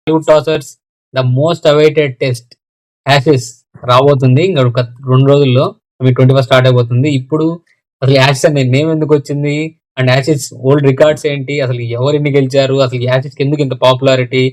టాలీవుడ్ టాసర్స్ the most awaited test Ashes రాబోతుంది. ఇంకా ఒక 2 రోజుల్లో 21 స్టార్ట్ అయిపోతుంది. ఇప్పుడు అసలు యాషెస్ అనే నేమ్ ఎందుకు వచ్చింది? అండ్ యాషెస్ ఓల్డ్ రికార్డ్స్ ఏంటి? అసలు ఎవరు ఎన్ని గెలిచారు? అసలు యాషెస్ ఎందుకు ఇంత పాపులారిటీ?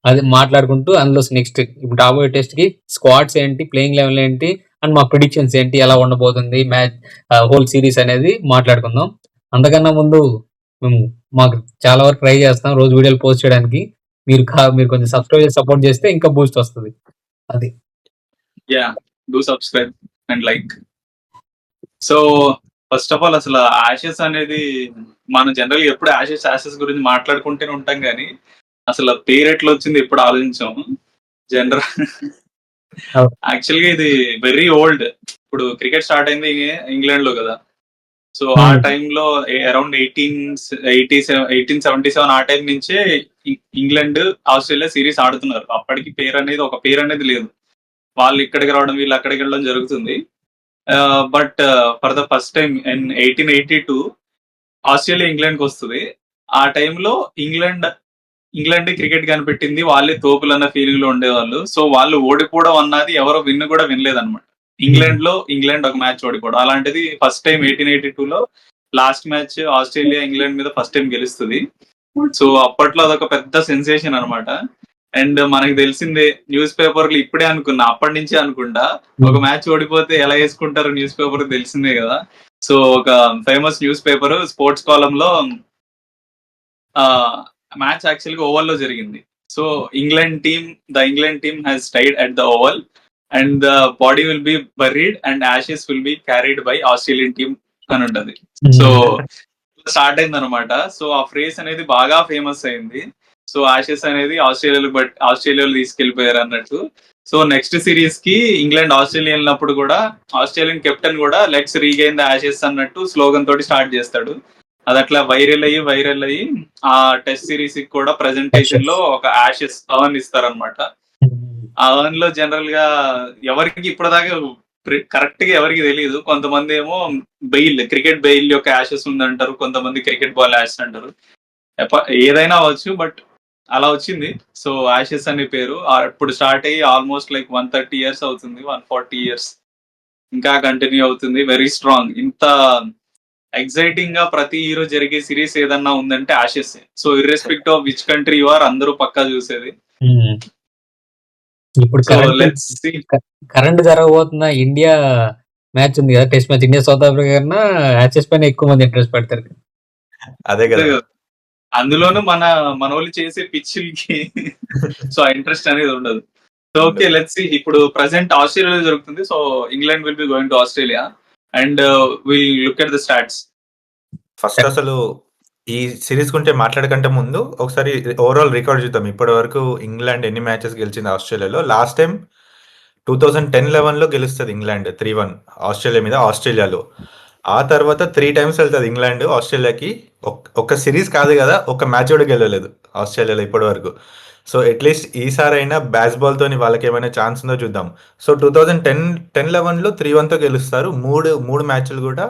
అది మాట్లాడుకుంటూ అందులో నెక్స్ట్ ఇప్పుడు రాబోయే టెస్ట్ కి స్క్వాడ్స్ ఏంటి, ప్లేయింగ్ లెవెల్ ఏంటి, అండ్ మా ప్రిడిక్షన్స్ ఏంటి, ఎలా ఉండబోతుంది మ్యాచ్ హోల్ సిరీస్ అనేది మాట్లాడుకుందాం. అంతకన్నా ముందు మేము మాకు చాలా వరకు ట్రై చేస్తాం రోజు వీడియోలు పోస్ట్ చేయడానికి. మీరు కొంచెం సబ్స్క్రైబ్ చేసి సపోర్ట్ చేస్తే ఇంకా బూస్ట్ వస్తుంది. అది yeah do subscribe and like. So first of all అసలు యాషెస్ అనేది మనం జనరల్ గా ఎప్పుడు యాషెస్ గురించి మాట్లాడుకుంటూనే ఉంటాం కానీ అసలు పేరు ఎట్లా వచ్చింది ఎప్పుడు ఆలోచించాము. జనరల్ అవును. యాక్చువల్ గా ఇది వెరీ ఓల్డ్. ఇప్పుడు క్రికెట్ స్టార్ట్ అయింది ఇంగ్లాండ్ లో కదా. సో ఆ టైంలో అరౌండ్ 1877 ఆ టైం నుంచే ఇంగ్లాండ్ ఆస్ట్రేలియా సిరీస్ ఆడుతున్నారు. అప్పటికి ఒక పేరు అనేది లేదు. వాళ్ళు ఇక్కడికి రావడం, వీళ్ళు అక్కడికి వెళ్ళడం జరుగుతుంది. But for the first time in 1882 Australia ఇంగ్లాండ్కి వస్తుంది. ఆ టైంలో ఇంగ్లాండ్ క్రికెట్ కనిపెట్టింది. వాళ్ళే తోపులు అన్న ఫీలింగ్ లో ఉండేవాళ్ళు. సో వాళ్ళు ఓడిపోవడం అన్నది ఎవరో కూడా వినలేదన్నమాట. ఇంగ్లాండ్ ఒక మ్యాచ్ ఓడిపోవడం అలాంటిది ఫస్ట్ టైం 1882 లో లాస్ట్ మ్యాచ్ ఆస్ట్రేలియా ఇంగ్లాండ్ మీద ఫస్ట్ టైం గెలుస్తుంది. సో అప్పట్లో అదొక పెద్ద సెన్సేషన్ అన్నమాట. అండ్ మనకి తెలిసిందే న్యూస్ పేపర్లు ఇప్పుడే అనుకున్నా, అప్పటి నుంచే అనుకుంటా ఒక మ్యాచ్ ఓడిపోతే ఎలా వేసుకుంటారు న్యూస్ పేపర్ తెలిసిందే కదా. సో ఒక ఫేమస్ న్యూస్ పేపర్ స్పోర్ట్స్ కాలంలో మ్యాచ్ యాక్చువల్ గా ఓవల్ లో జరిగింది. So the England team has tied at the Oval and the body will be buried and Ashes will be carried by Australian team అని ఉంటది. So start అయింది అనమాట. So ఆ phrase అనేది బాగా ఫేమస్ అయింది. సో యాషెస్ అనేది ఆస్ట్రేలియాలో తీసుకెళ్లిపోయారు అన్నట్టు. సో నెక్స్ట్ సిరీస్ కి ఇంగ్లాండ్ ఆస్ట్రేలియా వెళ్ళినప్పుడు కూడా ఆస్ట్రేలియన్ కెప్టెన్ కూడా లెట్స్ రీగెయిన్ ద యాషెస్ అన్నట్టు స్లోగన్ తోటి స్టార్ట్ చేస్తాడు. అది అట్లా వైరల్ అయ్యి ఆ టెస్ట్ సిరీస్ కి కూడా ప్రెజెంటేషన్ లో ఒక యాషెస్ అవర్న్ ఇస్తారనమాట. ఆ అవర్న్ లో జనరల్ గా ఎవరికి ఇప్పటిదాకా కరెక్ట్ గా ఎవరికి తెలియదు. కొంతమంది ఏమో క్రికెట్ బెయిల్ యొక్క యాషెస్ ఉందంటారు, కొంతమంది క్రికెట్ బాల్ యాషెస్ అంటారు. ఏదైనా అవ్వచ్చు, బట్ అలా వచ్చింది. సో యాషెస్ అనే పేరు ఇప్పుడు స్టార్ట్ అయ్యి ఆల్మోస్ట్ లైక్ 130 years అవుతుంది, 140 years ఇంకా కంటిన్యూ అవుతుంది. Very strong. ఇంత ఎక్సైటింగ్ గా ప్రతి హీరో జరిగే సిరీస్ ఏదన్నా ఉందంటే Ashes. So irrespective of which country you are అందరూ పక్కా చూసేది. ఇప్పుడు సో లెట్స్ సీ. కరెంట్ జరగబోతున్న ఇండియా మ్యాచ్ ఉంది కదా, test match India South Africa కన్నా యాచెస్ పైన ఎక్కువ మంది ఇంట్రెస్ట్ పెడతారు. అదే కదా, అందులోనూ మన వాళ్ళు చేసే పిచ్చిలకి సో ఆ ఇంట్రెస్ట్ అనేది ఉండదు. So okay, let's see. ఇప్పుడు ప్రెసెంట్ ఆస్ట్రేలియాలో జరుగుతుంది. So England will be going to Australia and will look at the stats. First అసలు ఈ సిరీస్ గురించి మాట్లాడకంటే ముందు ఒకసారి ఓవరాల్ రికార్డ్ చూద్దాం. ఇప్పటి వరకు ఇంగ్లాండ్ ఎన్ని మ్యాచెస్ గెలిచింది ఆస్ట్రేలియాలో. లాస్ట్ టైం 2010-11 లో గెలుస్తుంది ఇంగ్లాండ్ 3-1 ఆస్ట్రేలియా మీద, ఆస్ట్రేలియాలో. ఆ తర్వాత 3 times వెళ్తుంది ఇంగ్లాండ్ ఆస్ట్రేలియాకి. ఒక్క సిరీస్ కాదు కదా, ఒక్క మ్యాచ్ కూడా గెలవలేదు ఆస్ట్రేలియాలో ఇప్పటి వరకు. సో అట్లీస్ట్ ఈసారైనా బ్యాస్బాల్ తోని వాళ్ళకి ఏమైనా ఛాన్స్ ఉందో చూద్దాం. సో 2010-11లో 3-1తో గెలుస్తారు. మూడు మ్యాచ్లు కూడా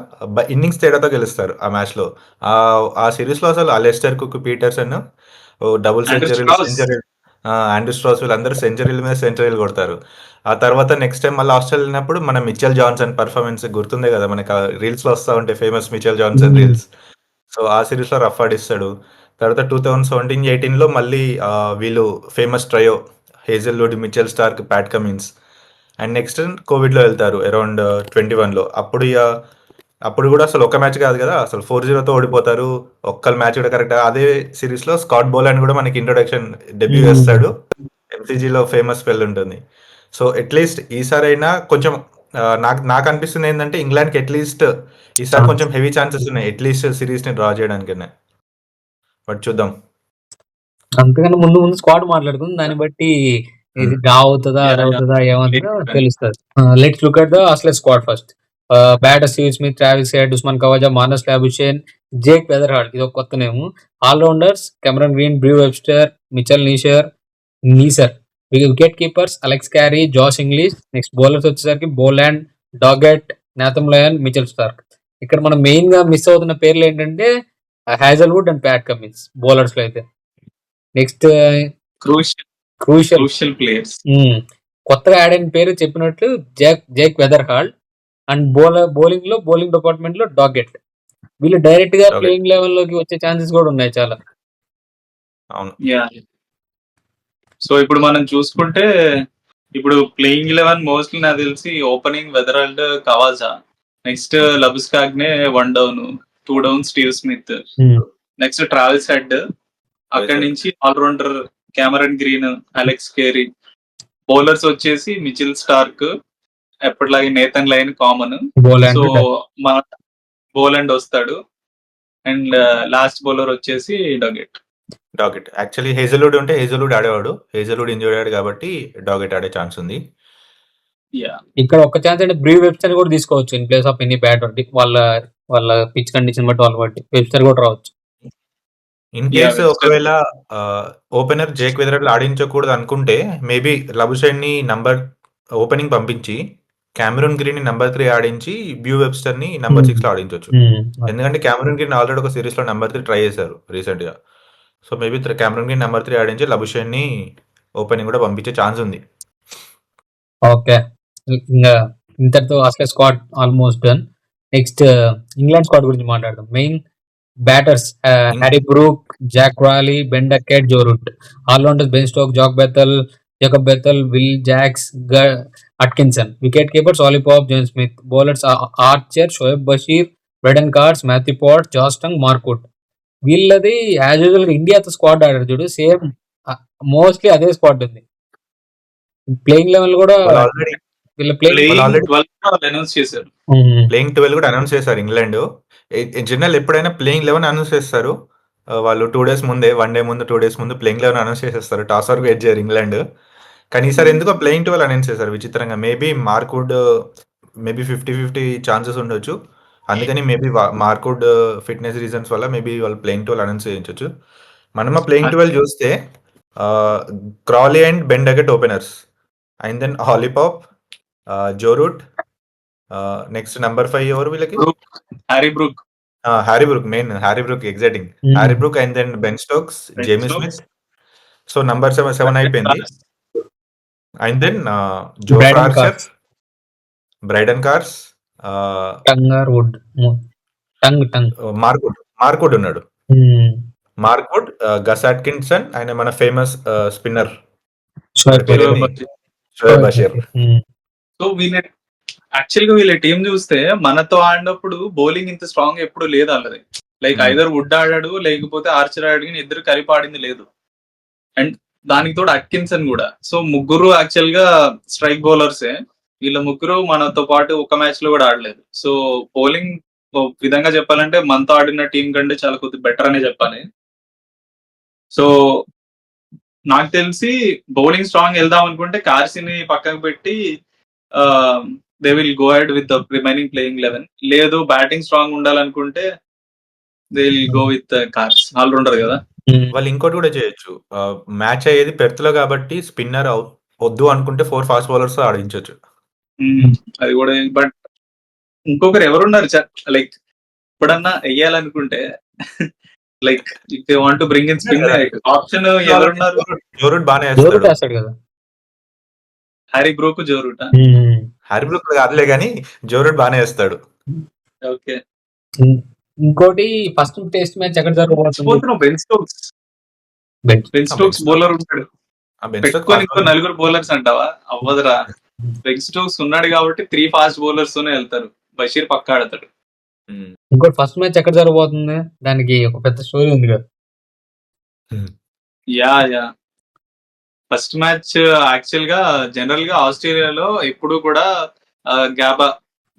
ఇన్నింగ్స్ తేడాతో గెలుస్తారు ఆ మ్యాచ్లో. ఆ సిరీస్లో అసలు అలెస్టర్ కుక్, పీటర్సన్ డబుల్ సెంచరీలు, ఆండ్రూ స్ట్రాస్ వీళ్ళందరూ సెంచరీల మీద సెంచరీలు కొడతారు. ఆ తర్వాత నెక్స్ట్ టైం మళ్ళీ ఆస్ట్రేలియా వెళ్ళినప్పుడు మన మిచెల్ జాన్సన్ పర్ఫార్మెన్స్ గుర్తుందే కదా మనకి, రీల్స్లో వస్తూ ఉంటాయి famous Mitchell Johnson reels. So ఆ సిరీస్లో రఫ్ ఆడిస్తాడు. తర్వాత 2017-18లో మళ్ళీ వీళ్ళు famous trio Hazlewood, Mitchell Starc, Pat Cummins. And next కోవిడ్లో వెళ్తారు అరౌండ్ 21లో. అప్పుడు కూడా అసలు ఒక మ్యాచ్ కాదు కదా, అసలు 4-0తో ఓడిపోతారు. ఒక్క మ్యాచ్ కూడా కరెక్ట్. అదే సిరీస్లో స్కాట్ బోలాండ్ కూడా మనకి ఇంట్రొడక్షన్ డెబ్యూ చేస్తాడు. ఎంసీజీలో ఫేమస్ స్పెల్ ఉంటుంది. సో అట్లీస్ట్ ఈసారైనా కొంచెం నాకు అనిపిస్తుంది ఏంటంటే ఇంగ్లాండ్కి అట్లీస్ట్ ఈసారి కొంచెం హెవీ ఛాన్సెస్ ఉన్నాయి అట్లీస్ట్ సిరీస్ని డ్రా చేయడానికనే. బట్ చూద్దాం. అంతకన్నా ముందు స్క్వాడ్ మాట్లాడుకుందాం, దాన్ని బట్టి ఇది డ్రా అవుతుందా అదవుతుందా ఏమవుతుందో తెలుస్తుంది. Let's look at the Australia squad first. Batter Steve Smith, Travis Head, Usman Khawaja, Marnus Labuschagne, Jake Weatherald, ఇది ఒక కొత్త name. Allrounders Cameron Green, Beau Webster, Mitchell Neser. Wicket keepers Alex Carey, Josh Inglis. Next bowlers వచ్చేసరికి Boland, Doggett, Nathan Lyon, Mitchell Starc. ఇక్కడ మనం main గా miss అవుతున్న పేర్లు ఏంటంటే Hazlewood and Pat Cummins bowlers లో అయితే. Next crucial players. కొత్తగా యాడ్ అయిన పేరు చెప్పినట్లు జేక్ వెదర్హాల్డ్ అండ్ బౌలింగ్ డిపార్ట్మెంట్ లో డాగెట్. వీళ్ళు డైరెక్ట్ గా Doggett. ప్లేయింగ్ లెవెల్ లోకి వచ్చే ఛాన్సెస్ కూడా ఉన్నాయి చాలా. అవును. యా సో ఇప్పుడు మనం చూసుకుంటే ఇప్పుడు ప్లేయింగ్ 11 మోస్ట్లీ నాకు తెలిసి opening Weatherald, Khawaja, next Labuschagne 1 down, 2 down Steve Smith, next Travis Head, అక్కడి నుంచి allrounder Cameron Green, Alex Carey, bowlers వచ్చేసి మిచిల్ స్టార్క్, ఎప్పటిలాగే నేతన్ లైన్ కామన్. సో మన బోలాండ్ వస్తాడు అండ్ లాస్ట్ బౌలర్ వచ్చేసి డాగెట్. యాక్చువల్లీ హేజల్వుడ్ ఉంటే హేజల్వుడ్ ఆడేవాడు. Hazlewood injure అయ్యాడు కాబట్టి డాగెట్ ఆడే ఛాన్స్ ఉంది. యా ఇక్కడ ఒక ఛాన్స్ అంటే బ్రీ వెబ్స్టర్ కూడా తీసుకోవచ్చు in place of any batter. వాళ్ళ పిచ్ కండిషన్ బట్టి వాళ్ళ బట్టి వెబ్స్టర్ కూడా రావచ్చు. ఇన్ కేస్ ఒకవేళ ఓపెనర్ జేక్ వెదర్హాల్డ్ ఆడించకూడదు అనుకుంటే మేబీ లబుషైన్ ని ఓపెనింగ్ పంపించి క్యామరూన్ గ్రీన్ ని నంబర్ 3 ఆడించి బ్యూ వెబ్స్టర్ ని నంబర్ 6 లో ఆడించవచ్చు. ఎందుకంటే క్యామరూన్ గ్రీన్ ఆల్రెడీ ఒక సిరీస్ లో నంబర్ 3 ట్రై చేశారు రీసెంట్ గా. So maybe Cameron green number 3 ఆడించి లబుషైన్ ని ఓపెనింగ్ కూడా పంపించే ఛాన్స్ ఉంది. ఓకే, ఇంకా ఇంతటితో అసలు squad almost done. Next England squad గురించి మాట్లాడదాం. Main batters Harry Brook, Zak Crawley, Ben Duckett, Joe Root. Allrounders Ben Stoke, Jacob Bethell, Will Jacks, Atkinson. Wicket keepers Ollie Pope, James Smith. Bowlers Archer, Shoaib Bashir, Brydon Carse, Matthew Potts, Josh Tongue, Mark Wood. వీళ్ళది as usual ఇండియాతో squad ఆడారు చూడు, same mostly అదే squad ఉంది. Playing eleven కూడా already వీళ్ళ announce చేశారు. Playing 12 కూడా అనౌన్స్ చేశారు ఇంగ్లాండ్. జనరల్ ఎప్పుడైనా ప్లేయింగ్ 11 అనౌన్స్ చేస్తారు. వాళ్ళు 2 డేస్ ముందే, 1 డే ముందు, 2 డేస్ ముందు ప్లేయింగ్ 11 అనౌన్స్ చేసేస్తారు. టాస్ వరకు వెయిట్ చేయరు ఇంగ్లాండ్. కానీ ఈసారి ఎందుకో ప్లేయింగ్ 12 అనౌన్స్ చేశారు విచిత్రంగా. మేబీ మార్కుడ్ 50-50 ఛాన్సెస్ ఉండొచ్చు. అందుకని మేబీ మార్కుడ్ ఫిట్నెస్ రీజన్స్ వల్ల మేబీ వాళ్ళు ప్లేయింగ్ 12 అనౌన్స్ చేయించవచ్చు. మనమ ప్లేయింగ్ 12 చూస్తే Crawley and Ben Duckett openers, and then Ollie Pope, Joe Root, next number 5 ఎవరు వీళ్ళకి? Harry Brook. Harry Brook exciting. Harry Brook and then Ben Stokes, Jamie Smith. So number 7 అయిపోయింది. And then Jofra Archer, Brydon Carse, Mark Wood ఉన్నాడు. Mark Wood, Gus Atkinson, ఆయన మన famous spinner Shoaib Bashir. So వీళ్ళ team చూస్తే మనతో ఆడినప్పుడు బౌలింగ్ ఇంత స్ట్రాంగ్ ఎప్పుడు లేదు అల్లది. లైక్ ఐదర్ వుడ్ ఆడాడు లేకపోతే ఆర్చర్ ఆడాడు, కానీ ఇద్దరు కలిపి ఆడింది లేదు. అండ్ దానికి తోడు అట్కిన్సన్ కూడా. సో ముగ్గురు యాక్చువల్ గా స్ట్రైక్ బౌలర్సే. వీళ్ళ ముగ్గురు మనతో పాటు ఒక మ్యాచ్ లో కూడా ఆడలేదు. సో బౌలింగ్ విధంగా చెప్పాలంటే మనతో ఆడిన టీం కంటే చాలా కొద్దిగా బెటర్ అనే చెప్పాలి. సో నాకు తెలిసి బౌలింగ్ స్ట్రాంగ్ వెళ్దాం అనుకుంటే కార్సీని పక్కకు పెట్టి they will go ahead with the remaining playing 11. లేదు బ్యాటింగ్ స్ట్రాంగ్ ఉండాలనుకుంటే they will go with Carse, all rounder కదా. వాళ్ళు ఇంకోటి కూడా చేయొచ్చు. మ్యాచ్ అయ్యేది పెర్త్ లో కాబట్టి స్పిన్నర్ వద్దు అనుకుంటే 4 ఫాస్ట్ బౌలర్స్ ఆడించవచ్చు. అది కూడా. బట్ ఇంకొకరు ఎవరున్నారు లైక్ ఎప్పుడన్నా వెయ్యాలనుకుంటే like if they want to bring in spin option ఎవరున్నారు? జో రూట్ బానే వేస్తాడు కదా. Harry Brook, Joe Root. Harry Brook కాదులే కానీ జో రూట్ బానే వేస్తాడు. ఓకే. ఇంకోటి ఫస్ట్ టెస్ట్ మ్యాచ్ ఎక్కడ జరగబోతుంది? బెన్ స్టోక్స్ బౌలర్ ఉంటాడు. పెట్టుకొని ఇంకో 4 బౌలర్స్ అంటావా? అవ్వదురా. బెన్ స్టోక్స్ ఉన్నాడు కాబట్టి 3 ఫాస్ట్ బౌలర్స్ తోనే వెళ్తారు. బషీర్ పక్కా ఆడతాడు. ఇంకోటి ఫస్ట్ మ్యాచ్ ఎక్కడ జరగబోతుంది? దానికి ఒక పెద్ద స్టోరీ ఉంది కదా. యా ఫస్ట్ మ్యాచ్ యాక్చువల్ గా జనరల్ గా ఆస్ట్రేలియాలో ఎప్పుడు కూడా గ్యాబా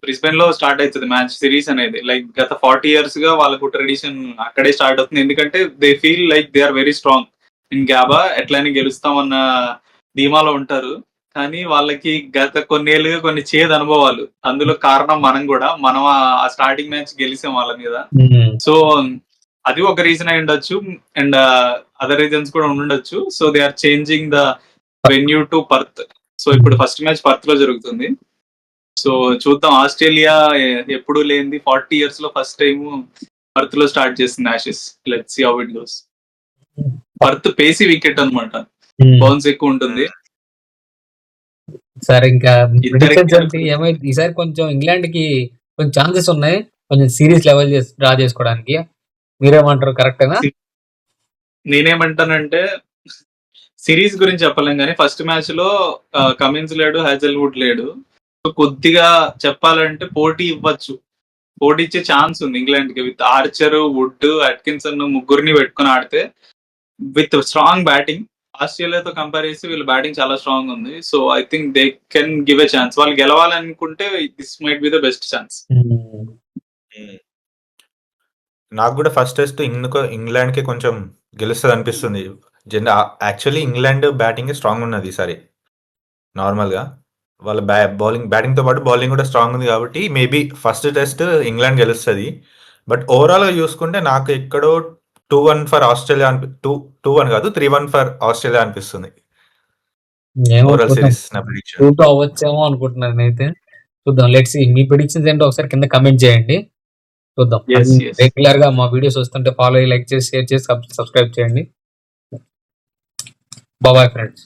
బ్రిస్బెన్ లో స్టార్ట్ అవుతుంది మ్యాచ్ సిరీస్ అనేది. లైక్ గత 40 years గా వాళ్ళకు ట్రెడిషన్ అక్కడే స్టార్ట్ అవుతుంది. ఎందుకంటే they feel like they are very strong in Gabba, ఎట్లయినా గెలుస్తామన్న ధీమాలో ఉంటారు. కానీ వాళ్ళకి గత కొన్నేళ్ళుగా కొన్ని చేదు అనుభవాలు, అందులో కారణం మనం ఆ స్టార్టింగ్ మ్యాచ్ గెలిసాం వాళ్ళ మీద. సో అది ఒక రీజన్ అయి ఉండొచ్చు, అండ్ అదర్ రీజన్స్ కూడా ఉండొచ్చు. So they are changing the venue to Perth. So ఇప్పుడు ఫస్ట్ మ్యాచ్ పర్త్ లో జరుగుతుంది. సో చూద్దాం. ఆస్ట్రేలియా ఎప్పుడు లేనిది 40 years లో ఫస్ట్ టైం పర్త్ లో స్టార్ట్ చేసింది Ashes. Let's see how it goes. Perth pacey wicket అన్నమాట. బౌన్స్ ఎక్కువ ఉంటుంది. సరే ఇంకా ఇద్దరికి ప్రిడిక్షన్స్ ఏంటి? ఏమైంది ఈసారి కొంచెం ఇంగ్లాండ్ కి కొంచెం ఛాన్సెస్ ఉన్నాయి కొంచెం సిరీస్ లెవెల్ డ్రా చేసుకోవడానికి. మీరేమంటారు, కరెక్టేనా? నేనేమంటానంటే సిరీస్ గురించి చెప్పలేం కానీ ఫస్ట్ మ్యాచ్ లో కమిన్స్ లేడు, హ్యాజల్వుడ్ లేడు. సో కొద్దిగా చెప్పాలంటే పోటీ ఇవ్వచ్చు, పోటీ ఇచ్చే ఛాన్స్ ఉంది ఇంగ్లాండ్ కి. విత్ ఆర్చర్, వుడ్, అట్కిన్సన్ ముగ్గురిని పెట్టుకుని ఆడితే విత్ స్ట్రాంగ్ బ్యాటింగ్. ఆస్ట్రేలియాతో కంపేర్ చేసి వీళ్ళ బ్యాటింగ్ చాలా స్ట్రాంగ్ ఉంది. So I think they can give a chance. వాళ్ళు గెలవాలనుకుంటే this might be the best chance. నాకు కూడా ఫస్ట్ టెస్ట్ ఇంగ్లాండ్ కి కొంచెం గెలుస్తుంది అనిపిస్తుంది. యాక్చువల్లీ ఇంగ్లాండ్ బ్యాటింగ్ స్ట్రాంగ్ ఉన్నది ఈసారి. నార్మల్గా వాళ్ళ బ్యాటింగ్ తో పాటు బౌలింగ్ కూడా స్ట్రాంగ్ ఉంది కాబట్టి మేబీ ఫస్ట్ టెస్ట్ ఇంగ్లాండ్ గెలుస్తుంది. బట్ ఓవరాల్ గా చూసుకుంటే నాకు ఎక్కడో 2-1 ఫర్ ఆస్ట్రేలియా 2-1 కాదు 3-1 ఫర్ ఆస్ట్రేలియా అనిపిస్తుంది. ఓవరాల్ సిరీస్ నా ప్రిడిక్షన్ 2-2 అవ్వచ్చేమో అనుకుంటున్నాను నేనైతే. చూద్దాం, లెట్స్ సీ. మీ ప్రిడిక్షన్స్ ఏంటో ఒకసారి కింద కమెంట్ చేయండి, చూద్దాం. Yes, yes. రెగ్యులర్ గా మా వీడియోస్ వస్తుంటే ఫాలో అయ్యి, లైక్ చేసి, షేర్ చేసి, సబ్స్క్రైబ్ చేయండి. Bye friends.